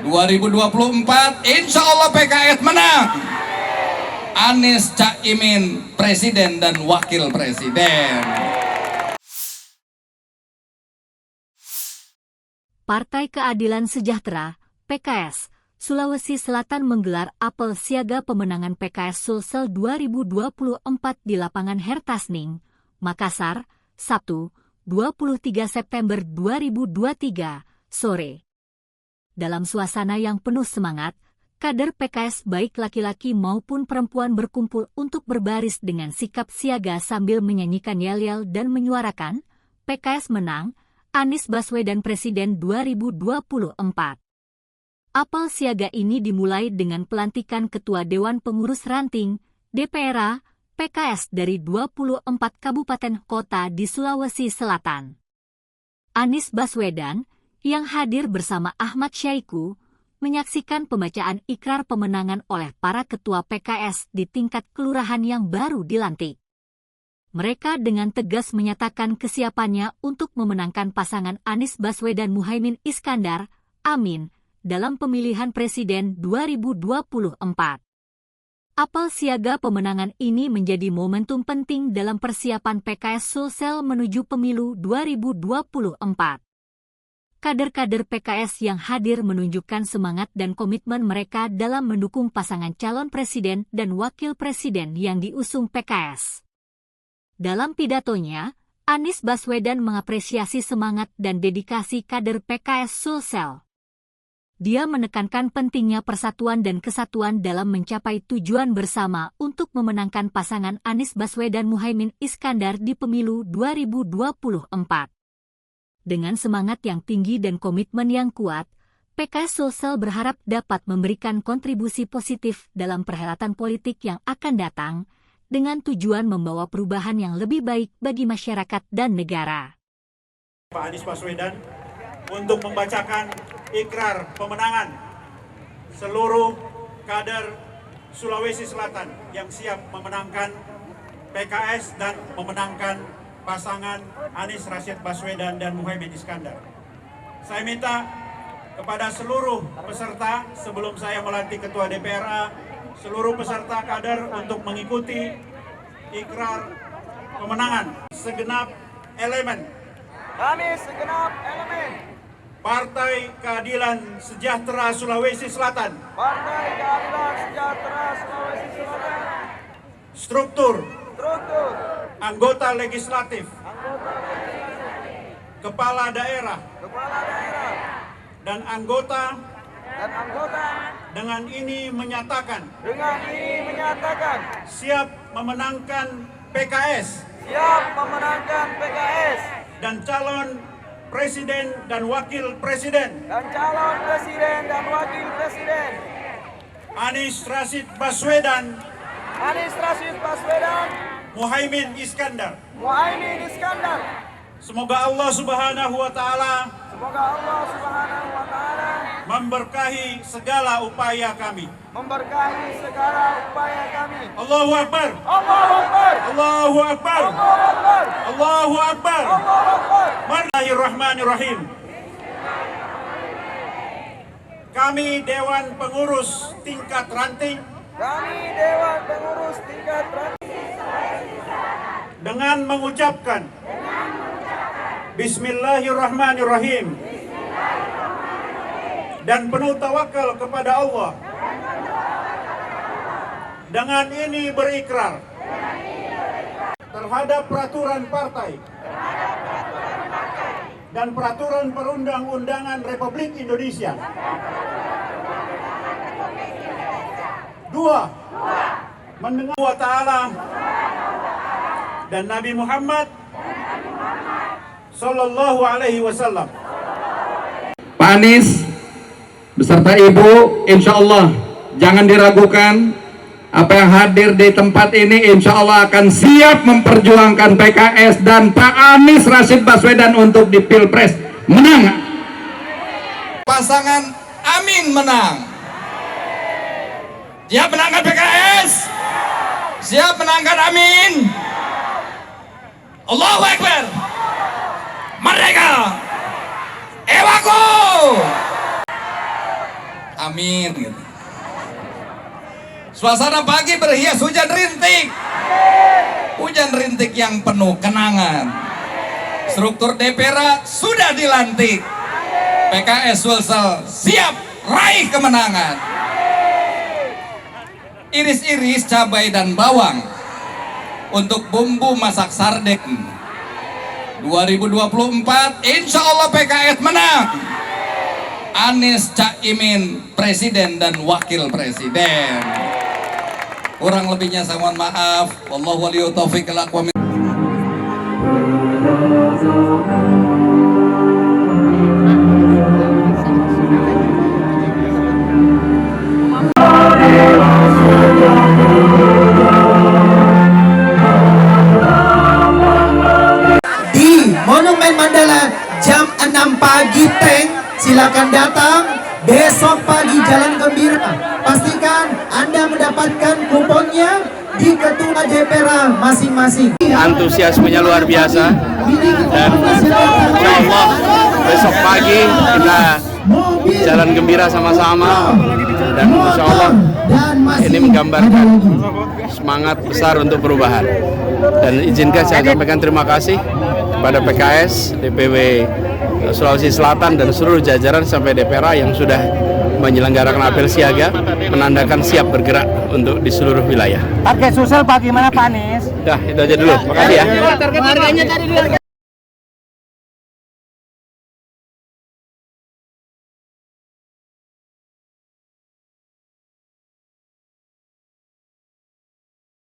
2024 insya Allah PKS menang. Anies Caimin presiden dan wakil presiden. Partai Keadilan Sejahtera (PKS) Sulawesi Selatan menggelar apel siaga pemenangan PKS Sulsel 2024 di lapangan Hertasning, Makassar, Sabtu, 23 September 2023, sore. Dalam suasana yang penuh semangat, kader PKS baik laki-laki maupun perempuan berkumpul untuk berbaris dengan sikap siaga sambil menyanyikan yel-yel dan menyuarakan, PKS menang, Anies Baswedan Presiden 2024. Apel siaga ini dimulai dengan pelantikan Ketua Dewan Pengurus Ranting, DPRA, PKS dari 24 kabupaten kota di Sulawesi Selatan. Anies Baswedan, yang hadir bersama Ahmad Syaiqo, menyaksikan pembacaan ikrar pemenangan oleh para ketua PKS di tingkat kelurahan yang baru dilantik. Mereka dengan tegas menyatakan kesiapannya untuk memenangkan pasangan Anies Baswedan Muhaimin Iskandar, Amin, dalam pemilihan presiden 2024. Apel siaga pemenangan ini menjadi momentum penting dalam persiapan PKS Sulsel menuju pemilu 2024. Kader-kader PKS yang hadir menunjukkan semangat dan komitmen mereka dalam mendukung pasangan calon presiden dan wakil presiden yang diusung PKS. Dalam pidatonya, Anies Baswedan mengapresiasi semangat dan dedikasi kader PKS Sulsel. Dia menekankan pentingnya persatuan dan kesatuan dalam mencapai tujuan bersama untuk memenangkan pasangan Anies Baswedan Muhaimin Iskandar di pemilu 2024. Dengan semangat yang tinggi dan komitmen yang kuat, PKS Sulsel berharap dapat memberikan kontribusi positif dalam perhelatan politik yang akan datang, dengan tujuan membawa perubahan yang lebih baik bagi masyarakat dan negara. Pak Anies Baswedan untuk membacakan ikrar pemenangan seluruh kader Sulawesi Selatan yang siap memenangkan PKS dan memenangkan pasangan Anies Rashid Baswedan dan Muhaimin Iskandar. Saya minta kepada seluruh peserta sebelum saya melantik Ketua DPRA, seluruh peserta kader untuk mengikuti ikrar pemenangan segenap elemen. Kami segenap elemen Partai Keadilan Sejahtera Sulawesi Selatan. Partai Keadilan Sejahtera Sulawesi Selatan. Struktur Anggota anggota legislatif, kepala daerah, dan anggota dengan ini menyatakan siap memenangkan PKS dan calon presiden dan wakil presiden Anies Rashid Baswedan Muhaimin Iskandar. Semoga Allah Subhanahu wa Ta'ala memberkahi segala upaya kami. Allahu Akbar. Allahu Akbar. Allahu Akbar. Bismillahirrahmanirrahim. Kami Dewan Pengurus tingkat ranting dengan mengucapkan Bismillahirrahmanirrahim dan penuh tawakal kepada Allah. Dengan ini berikrar terhadap peraturan partai dan peraturan perundang-undangan Republik Indonesia. 2. Mendengar Allah Ta'ala dan Nabi Muhammad Sallallahu Alaihi Wasallam. Pak Anies beserta Ibu, insya Allah jangan diragukan, apa yang hadir di tempat ini insya Allah akan siap memperjuangkan PKS dan Pak Anies Rashid Baswedan untuk di Pilpres menang. Pasangan Amin menang. Siap menangkan PKS? Siap menangkan Amin? Allahu Akbar. Merdeka. Ewaku. Amin gitu. Suasana pagi berhias hujan rintik. Hujan rintik yang penuh kenangan. Struktur DPR sudah dilantik. PKS Sulsel siap raih kemenangan. Iris-iris cabai dan bawang untuk bumbu masak sarden. 2024 insya Allah PKS menang. Anies Caimin presiden dan wakil presiden. Kurang lebihnya saya mohon maaf. Wallahu waliyul taufiq wal aqwam. Di Monumen Mandala jam 6 pagi tank, silakan datang besok pagi Jalan Gembira. Pastikan Anda mendapatkan kuponnya di ketua DPR masing-masing. Antusiasmenya luar biasa, dan insya Allah besok pagi kita Jalan Gembira sama-sama, dan insya Allah ini menggambarkan semangat besar untuk perubahan. Dan izinkan saya sampaikan terima kasih kepada PKS, DPW Sulawesi Selatan dan seluruh jajaran sampai DPR yang sudah menyelenggarakan apel siaga, menandakan siap bergerak untuk di seluruh wilayah. Target Sulsel bagaimana Pak Anies? Dah, itu aja dulu. Makasih ya.